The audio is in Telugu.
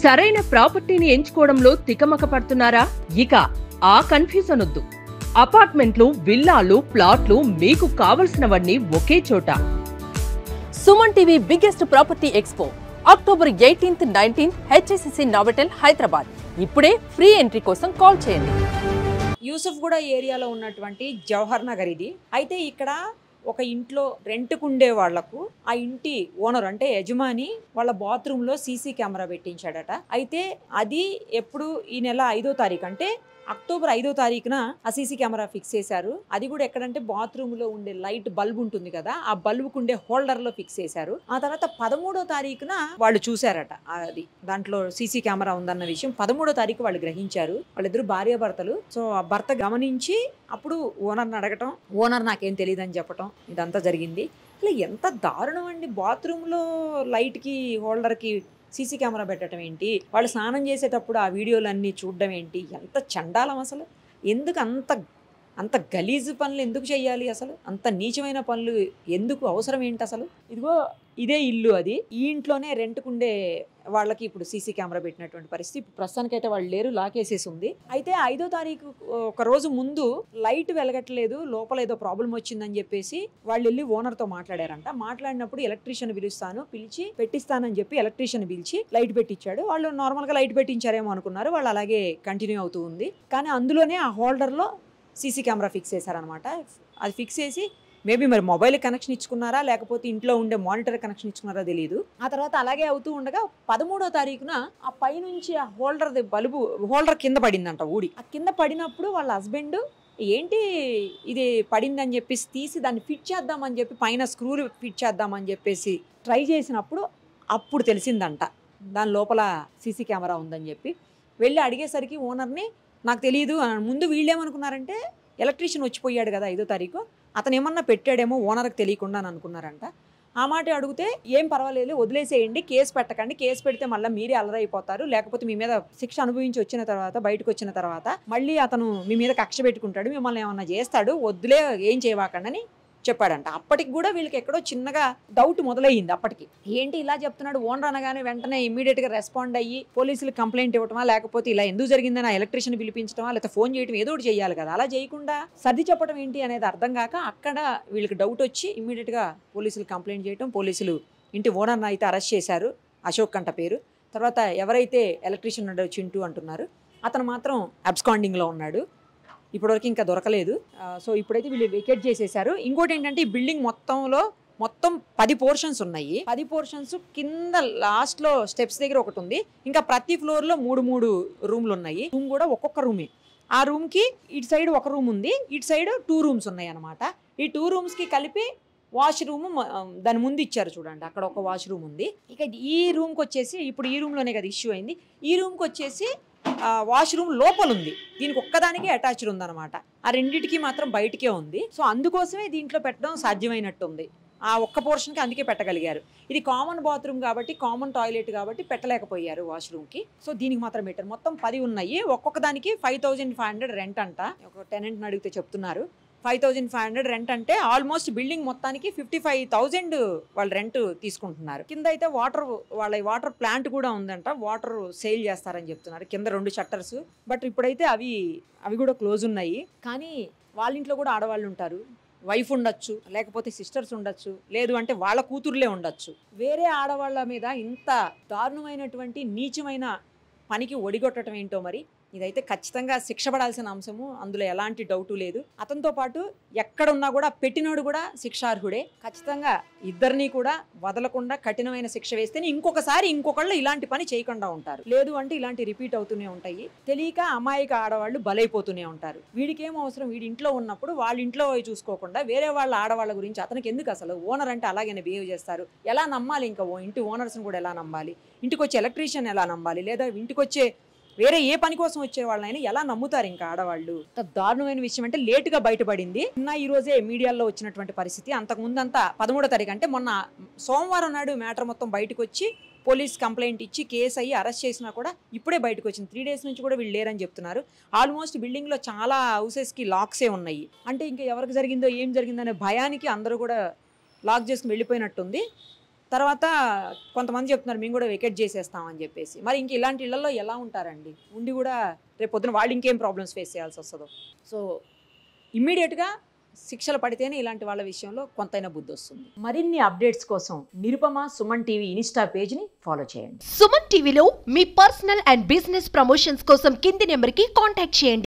సరైన ప్రాపర్టీని ఎంచుకోవడంలో తికమక పడుతున్నారా? ఇక ఆ కన్ఫ్యూజన్ వద్దు. అపార్ట్మెంట్లు, విల్లాలు, ప్లాట్లు మీకు కావలసినవన్నీ ఒకే చోట. Suman TV biggest property expo October 18th, 19th HSCC Novotel Hyderabad. ఇప్పుడే ఫ్రీ ఎంట్రీ కోసం కాల్ చేయండి. యూసుఫ్గూడ ఏరియాలో ఉన్నటువంటి జవహర్ నగర్ ఇది. అయితే ఇక్కడ ఒక ఇంట్లో రెంట్కుండే వాళ్లకు ఆ ఇంటి ఓనర్ అంటే యజమాని వాళ్ళ బాత్రూంలో సీసీ కెమెరా పెట్టించాడట. అయితే అది ఎప్పుడు ఈ నెల 5వ తారీఖు అంటే అక్టోబర్ 5వ తారీఖున ఆ సీసీ కెమెరా ఫిక్స్ చేశారు. అది కూడా ఎక్కడంటే బాత్రూంలో ఉండే లైట్ బల్బ్ ఉంటుంది కదా, ఆ బల్బుకు ఉండే హోల్డర్ లో ఫిక్స్ చేశారు. ఆ తర్వాత 13వ తారీఖున వాళ్ళు చూశారట. అది దాంట్లో సీసీ కెమెరా ఉందన్న విషయం 13వ తారీఖు వాళ్ళు గ్రహించారు. వాళ్ళిద్దరు భార్యాభర్తలు. సో ఆ భర్త గమనించి అప్పుడు ఓనర్ని అడగటం, ఓనర్ నాకేం తెలియదు అని చెప్పటం, ఇదంతా జరిగింది. అసలు ఎంత దారుణం అండి! బాత్రూంలో లైట్కి హోల్డర్కి సీసీ కెమెరా పెట్టడం ఏంటి? వాళ్ళు స్నానం చేసేటప్పుడు ఆ వీడియోలన్నీ చూడడం ఏంటి? ఎంత చండాలం అసలు! ఎందుకు అంత గలీజు పనులు ఎందుకు చేయాలి? అసలు అంత నీచమైన పనులు ఎందుకు అవసరం ఏంటి అసలు? ఇదిగో ఇదే ఇల్లు, అది ఈ ఇంట్లోనే రెంట్కుండే వాళ్ళకి ఇప్పుడు సీసీ కెమెరా పెట్టినటువంటి పరిస్థితి. ఇప్పుడు ప్రస్తుతానికైతే వాళ్ళు లేరు, లాకేసేసి ఉంది. అయితే 5వ తారీఖు ఒక రోజు ముందు లైట్ వెలగట్లేదు, లోపల ఏదో ప్రాబ్లం వచ్చిందని చెప్పేసి వాళ్ళు వెళ్ళి ఓనర్తో మాట్లాడారంట. మాట్లాడినప్పుడు ఎలక్ట్రీషియన్ పిలిచి పెట్టిస్తానని చెప్పి ఎలక్ట్రీషియన్ పిలిచి లైట్ పెట్టించాడు. వాళ్ళు నార్మల్గా లైట్ పెట్టించారేమో అనుకున్నారు. వాళ్ళు అలాగే కంటిన్యూ అవుతూ ఉంది. కానీ అందులోనే ఆ హోల్డర్లో సీసీ కెమెరా ఫిక్స్ చేశారనమాట. అది ఫిక్స్ చేసి మేబీ మరి మొబైల్ కనెక్షన్ ఇచ్చుకున్నారా లేకపోతే ఇంట్లో ఉండే మానిటర్ కనెక్షన్ ఇచ్చుకున్నారా తెలియదు. ఆ తర్వాత అలాగే అవుతూ ఉండగా 13వ తారీఖున ఆ పైనుంచి ఆ హోల్డర్ కింద పడిందంట, ఊడి. ఆ కింద పడినప్పుడు వాళ్ళ హస్బెండ్ ఏంటి ఇది పడిందని చెప్పేసి తీసి దాన్ని ఫిట్ చేద్దామని చెప్పి పైన స్క్రూలు ఫిట్ చేద్దామని చెప్పేసి ట్రై చేసినప్పుడు అప్పుడు తెలిసిందంట దాని లోపల సీసీ కెమెరా ఉందని చెప్పి. వెళ్ళి అడిగేసరికి ఓనర్ని నాకు తెలియదు. ముందు వీళ్ళేమనుకున్నారంటే ఎలక్ట్రీషియన్ వచ్చిపోయాడు కదా 5వ తారీఖు, అతను ఏమన్నా పెట్టాడేమో ఓనర్కి తెలియకుండా అని అనుకున్నారంట. ఆ మాట అడిగితే ఏం పర్వాలేదు, వదిలేసేయండి, కేసు పెట్టకండి, కేసు పెడితే మళ్ళీ మీరే అలరైపోతారు, లేకపోతే మీ మీద శిక్ష అనుభవించి వచ్చిన తర్వాత బయటకు వచ్చిన తర్వాత మళ్ళీ అతను మీ మీద కక్ష పెట్టుకుంటాడు, మిమ్మల్ని ఏమన్నా చేస్తాడు, వద్దులే ఏం చేయవాకండి అని చెప్పాడంట. అప్పటికి కూడా వీళ్ళకి ఎక్కడో చిన్నగా డౌట్ మొదలయ్యింది. అప్పటికి ఏంటి ఇలా చెప్తున్నాడు ఓనర్ అనగానే వెంటనే ఇమ్మీడియట్గా రెస్పాండ్ అయ్యి పోలీసులకు కంప్లైంట్ ఇవ్వటమా, లేకపోతే ఇలా ఎందుకు జరిగిందని ఆ ఎలక్ట్రీషియన్ పిలిపించడమా, లేకపోతే ఫోన్ చేయడం, ఏదో ఒకటి చేయాలి కదా. అలా చేయకుండా సర్ది చెప్పడం ఏంటి అనేది అర్థం కాక అక్కడ వీళ్ళకి డౌట్ వచ్చి ఇమ్మీడియట్గా పోలీసులు కంప్లైంట్ చేయడం, పోలీసులు ఇంటి ఓనర్ని అయితే అరెస్ట్ చేశారు, అశోక్ కంట పేరు. తర్వాత ఎవరైతే ఎలక్ట్రీషియన్ ఉన్నాడో చింటూ అంటున్నారు, అతను మాత్రం అబ్స్కాండింగ్లో ఉన్నాడు, ఇప్పటివరకు ఇంకా దొరకలేదు. సో ఇప్పుడైతే వీళ్ళు వెకేట్ చేసేసారు. ఇంకోటి ఏంటంటే ఈ బిల్డింగ్ మొత్తం 10 పోర్షన్స్ ఉన్నాయి. 10 పోర్షన్స్ కింద లాస్ట్లో స్టెప్స్ దగ్గర ఒకటి ఉంది. ఇంకా ప్రతి ఫ్లోర్లో 3 రూమ్లు ఉన్నాయి. రూమ్ కూడా ఒక్కొక్క రూమే. ఆ రూమ్కి ఇటు సైడ్ ఒక రూమ్ ఉంది, ఇటు సైడ్ 2 రూమ్స్ ఉన్నాయి అనమాట. ఈ 2 రూమ్స్కి కలిపి వాష్రూమ్ దాని ముందు ఇచ్చారు చూడండి, అక్కడ ఒక వాష్రూమ్ ఉంది. ఇక ఈ రూమ్కి వచ్చేసి ఇప్పుడు ఈ రూమ్లోనే కదా ఇష్యూ అయింది, ఈ రూమ్కి వచ్చేసి వాష్రూమ్ లోపల ఉంది, దీనికి ఒక్కదానికి అటాచ్డ్ ఉందన్నమాట. ఆ రెండింటికి మాత్రం బయటికే ఉంది. సో అందుకోసమే దీంట్లో పెట్టడం సాధ్యమైనట్టుంది. ఆ ఒక్క పోర్షన్కి అందుకే పెట్టగలిగారు. ఇది కామన్ బాత్రూమ్ కాబట్టి, కామన్ టాయిలెట్ కాబట్టి పెట్టలేకపోయారు వాష్రూమ్కి. సో దీనికి మాత్రం పెట్టారు. మొత్తం 10 ఉన్నాయి. ఒక్కొక్క దానికి 5500 రెంట్ అంట. ఒక టెనెంట్ని అడిగితే చెప్తున్నారు 5500 రెంట్ అంటే ఆల్మోస్ట్ బిల్డింగ్ మొత్తానికి 55,000 వాళ్ళు రెంట్ తీసుకుంటున్నారు. కింద అయితే వాళ్ళ వాటర్ ప్లాంట్ కూడా ఉందంట, వాటర్ సేల్ చేస్తారని చెప్తున్నారు. కింద 2 షట్టర్స్, బట్ ఇప్పుడైతే అవి కూడా క్లోజ్ ఉన్నాయి. కానీ వాళ్ళ ఇంట్లో కూడా ఆడవాళ్ళు ఉంటారు, వైఫ్ ఉండొచ్చు, లేకపోతే సిస్టర్స్ ఉండొచ్చు, లేదు అంటే వాళ్ళ కూతుర్లే ఉండొచ్చు. వేరే ఆడవాళ్ళ మీద ఇంత దారుణమైనటువంటి నీచమైన పనికి ఒడిగొట్టడం ఏంటో మరి. ఇదైతే ఖచ్చితంగా శిక్ష పడాల్సిన అంశము, అందులో ఎలాంటి డౌటు లేదు. అతనితో పాటు ఎక్కడున్నా కూడా పెట్టినోడు కూడా శిక్షార్హుడే. ఖచ్చితంగా ఇద్దరిని కూడా వదలకుండా కఠినమైన శిక్ష వేస్తేనే ఇంకొకళ్ళు ఇలాంటి పని చేయకుండా ఉంటారు. లేదు అంటే ఇలాంటి రిపీట్ అవుతూనే ఉంటాయి. తెలియక అమాయక ఆడవాళ్ళు బలైపోతూనే ఉంటారు. వీడికేం అవసరం, వీడి ఇంట్లో ఉన్నప్పుడు వాళ్ళ ఇంట్లో చూసుకోకుండా వేరే వాళ్ళ ఆడవాళ్ళ గురించి అతనికి ఎందుకు? అసలు ఓనర్ అంటే అలాగనే బిహేవ్ చేస్తారు. ఎలా నమ్మాలి? ఇంకా ఇంటి ఓనర్స్ని కూడా ఎలా నమ్మాలి? ఇంటికి వచ్చే ఎలక్ట్రీషియన్ ఎలా నమ్మాలి? లేదా ఇంటికి వచ్చే వేరే ఏ పని కోసం వచ్చే వాళ్ళైనా ఎలా నమ్ముతారు ఇంకా ఆడవాళ్ళు? దారుణమైన విషయం అంటే లేటుగా బయటపడింది. ఈ రోజే మీడియాలో వచ్చినటువంటి పరిస్థితి. అంతకుముందు అంతా 13వ తారీఖు అంటే మొన్న సోమవారం నాడు మ్యాటర్ మొత్తం బయటకు వచ్చి పోలీస్ కంప్లైంట్ ఇచ్చి కేసు అయ్యి అరెస్ట్ చేసినా కూడా ఇప్పుడే బయటకు వచ్చింది. 3 days నుంచి కూడా వీళ్ళు లేరని చెప్తున్నారు. ఆల్మోస్ట్ బిల్డింగ్లో చాలా హౌసెస్కి లాక్సే ఉన్నాయి. అంటే ఇంకా ఎవరికి జరిగిందో ఏం జరిగిందనే భయానికి అందరూ కూడా లాక్ చేసుకుని వెళ్ళిపోయినట్టుంది. తర్వాత కొంతమంది చెప్తున్నారు మేము కూడా వెకేట్ చేసేస్తామని చెప్పేసి. మరి ఇంక ఇలాంటి ఇళ్లలో ఎలా ఉంటారండి? ఉండి కూడా రేపు పొద్దున వాళ్ళు ఇంకేం ప్రాబ్లమ్స్ ఫేస్ చేయాల్సి వస్తుందో. సో ఇమ్మీడియట్గా శిక్షలు పడితేనే ఇలాంటి వాళ్ళ విషయంలో కొంతైనా బుద్ధి వస్తుంది. మరిన్ని అప్డేట్స్ కోసం నిరుపమ సుమన్ టీవీ ఇన్స్టా పేజ్ని ఫాలో చేయండి. సుమన్ టీవీలో మీ పర్సనల్ అండ్ బిజినెస్ ప్రమోషన్స్ కోసం కింది నెంబర్కి కాంటాక్ట్ చేయండి.